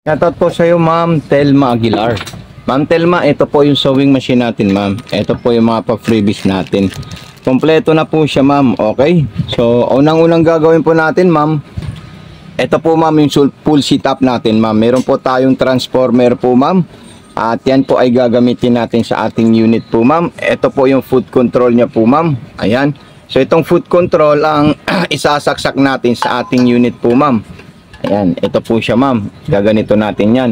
Shoutout po sa iyo, Ma'am Telma Aguilar. Ma'am Telma, ito po yung sewing machine natin, ma'am. Ito po yung mga pa-freebies natin. Kompleto na po siya, ma'am. Okay? So, unang-unang gagawin po natin, ma'am. Ito po, ma'am, yung full setup natin, ma'am. Meron po tayong transformer po, ma'am. At yan po ay gagamitin natin sa ating unit po, ma'am. Ito po yung foot control niya po, ma'am. Ayan. So, itong foot control ang isasaksak natin sa ating unit po, ma'am. Ayan, ito po siya, ma'am. Gaganito natin yan.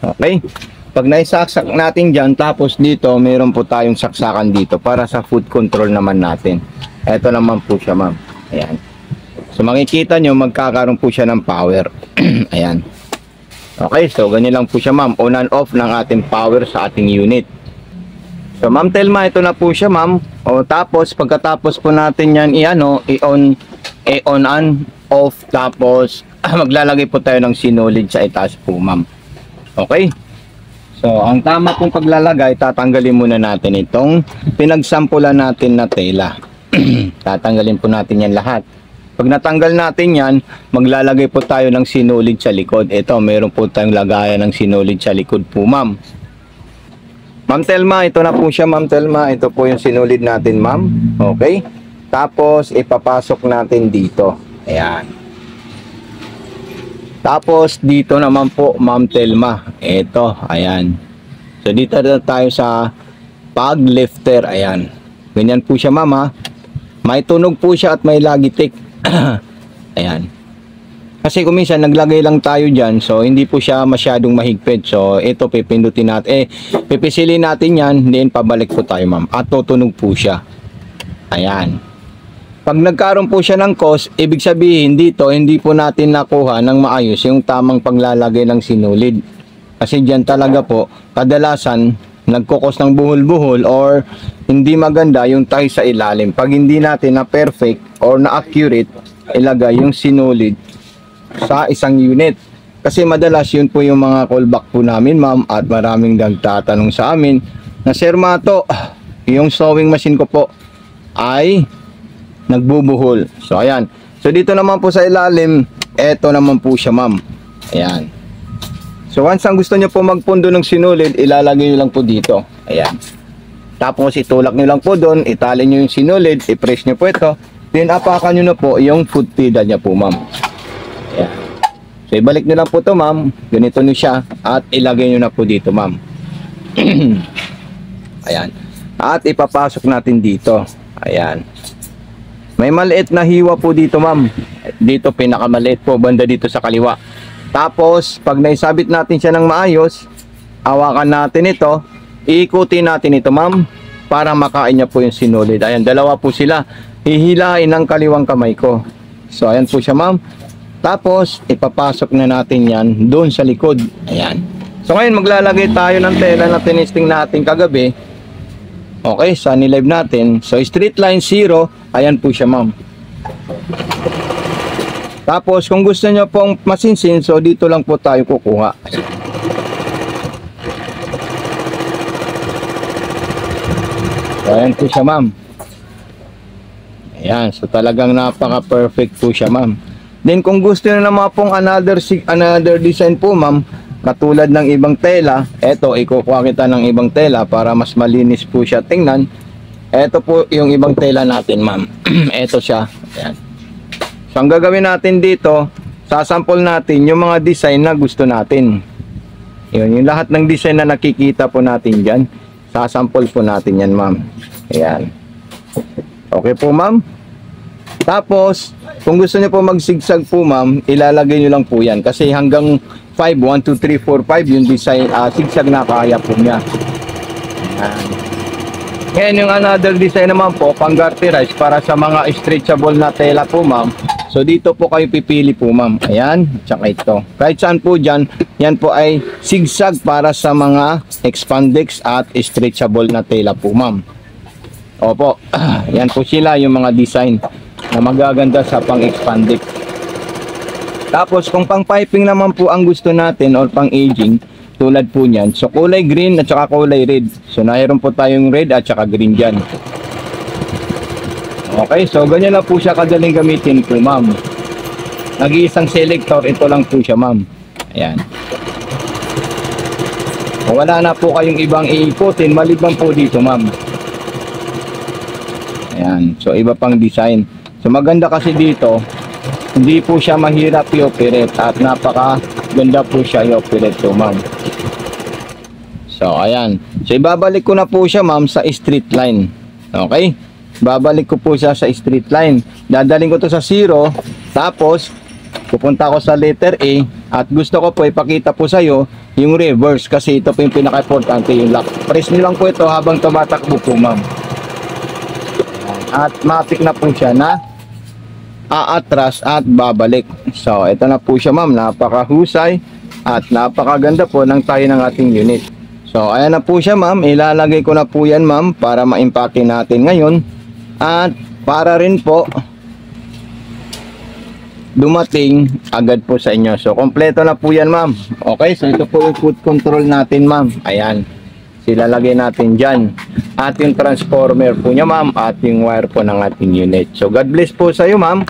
Okay? Pag naisaksak natin dyan, tapos dito, meron po tayong saksakan dito para sa foot control naman natin. Ito naman po siya, ma'am. Ayan. So, makikita nyo, magkakaroon po siya ng power. Ayan. Okay, so ganyan lang po siya, ma'am. On and off ng ating power sa ating unit. So, Ma'am Telma, ito na po siya, ma'am. O, tapos, pagkatapos po natin yan, i-on and off, tapos, maglalagay po tayo ng sinulid sa itaas po, ma'am. Okay? So, ang tama pong paglalagay, tatanggalin muna natin itong pinagsampulan natin na tela. Tatanggalin po natin yan lahat. Pag natanggal natin yan, maglalagay po tayo ng sinulid sa likod. Ito, meron po tayong lagayan ng sinulid sa likod po, ma'am. Ma'am Telma, ito na po siya, Ma'am Telma. Ito po yung sinulid natin, ma'am. Okay? Tapos, ipapasok natin dito. Ayan. Tapos dito naman po, Ma'am Telma, ito, ayan. So dito na tayo sa pag lifter, ayan. Ganyan po siya, ma'am, ha. May tunog po siya at may lagitik. Ayan. Kasi kung minsan naglagay lang tayo dyan, so hindi po siya masyadong mahigpit. So ito, pipindutin natin, pipisilin natin yan, then pabalik po tayo, ma'am. At tutunog po siya. Ayan. Pag nagkaroon po siya ng cause, ibig sabihin dito, hindi po natin nakuha ng maayos yung tamang paglalagay ng sinulid. Kasi dyan talaga po, kadalasan, nagkukos ng buhol-buhol or hindi maganda yung tayo sa ilalim. Pag hindi natin na perfect or na accurate, ilagay yung sinulid sa isang unit. Kasi madalas yun po yung mga callback po namin, ma'am, at maraming nagtatanong sa amin na, Sir Mato, yung sewing machine ko po ay nagbubuhol. So ayan. So dito naman po sa ilalim, eto naman po siya, ma'am. Ayan. So once ang gusto niyo po magpundo ng sinulid, ilalagay niyo lang po dito. Ayan. Tapos itulak niyo lang po doon, itali niyo yung sinulid, i-press niyo po ito. Then apakan niyo na po yung foot pedal niya po, ma'am. Ayan. So ibalik niyo lang po to, ma'am. Ganito niyo siya at ilagay niyo na po dito, ma'am. Ayan. At ipapasok natin dito. Ayan. May maliit na hiwa po dito, ma'am. Dito pinakamaliit po, banda dito sa kaliwa. Tapos, pag naisabit natin siya ng maayos, hawakan natin ito, iikutin natin ito, ma'am, para makain niya po yung sinulid. Ayan, dalawa po sila. Hihilain ng kaliwang kamay ko. So, ayan po siya, ma'am. Tapos, ipapasok na natin yan doon sa likod. Ayan. So, ngayon, maglalagay tayo ng tela na tinisting natin kagabi. Okay, sa nilive natin. So, straight line 0, ayan po siya, ma'am. Tapos, kung gusto nyo pong masinsin, so dito lang po tayo kukuha. So, ayan po siya, ma'am. Ayan, so talagang napaka-perfect po siya, ma'am. Then, kung gusto nyo naman pong another design po, ma'am, katulad ng ibang tela, eto, ikukuha kita ng ibang tela para mas malinis po siya tingnan. Eto po yung ibang tela natin, ma'am. Eto siya. Ayan. So, ang gagawin natin dito, sasample natin yung mga design na gusto natin. Yun, yung lahat ng design na nakikita po natin dyan, sasample po natin yan, ma'am. Ayan. Okay po, ma'am. Tapos, kung gusto niyo po magsigsag po, ma'am, ilalagay niyo lang po yan. Kasi hanggang 5, 1, 2, 3, 4, 5 yung design, sigsag na kaya po niya. Ayan. Ngayon yung another design naman po, pang garterize para sa mga stretchable na tela po, ma'am. So dito po kayo pipili po, ma'am. Ayan, tsaka ito. Kahit saan po dyan, yan po ay sigsag para sa mga expandex at stretchable na tela po, ma'am. Opo, yan po sila yung mga design na magaganda sa pang-expandex. Tapos kung pang piping naman po ang gusto natin or pang aging, tulad po niyan, so kulay green at saka kulay red. So mayroon po tayong red at saka green dyan. Okay, so ganyan lang po siya kadaling gamitin po, ma'am. Nag-iisang selector, ito lang po siya, ma'am. Ayan. Wala na po kayong ibang iikutin maliban po dito, ma'am. Ayan. So, iba pang design. So, maganda kasi dito, hindi po siya mahirap i-operate at napakaganda po siya i-operate po, ma'am. So, ayan. So, ibabalik ko na po siya, ma'am, sa street line. Okay? Babalik ko po siya sa street line. Dadaling ko to sa 0, tapos pupunta ko sa letter A at gusto ko po ipakita po sa iyo yung reverse kasi ito po yung pinaka-importante, yung lock. Press niyo lang po ito habang tumatakbo po, ma'am. At matik na po siya na aatras at babalik. So, ito na po siya, ma'am. Napakahusay at napakaganda po ng tayo ng ating unit. So, ayan na po siya, ma'am. Ilalagay ko na po yan, ma'am, para ma-impake natin ngayon. At para rin po dumating agad po sa inyo. So, kompleto na po yan, ma'am. Okay, so ito po yung foot control natin, ma'am. Ayan. Silalagay natin dyan. At yung transformer po niya, ma'am. At yung wire po ng ating unit. So, God bless po sa iyo, ma'am.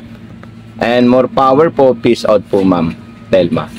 And more power po. Peace out po, ma'am. Telma.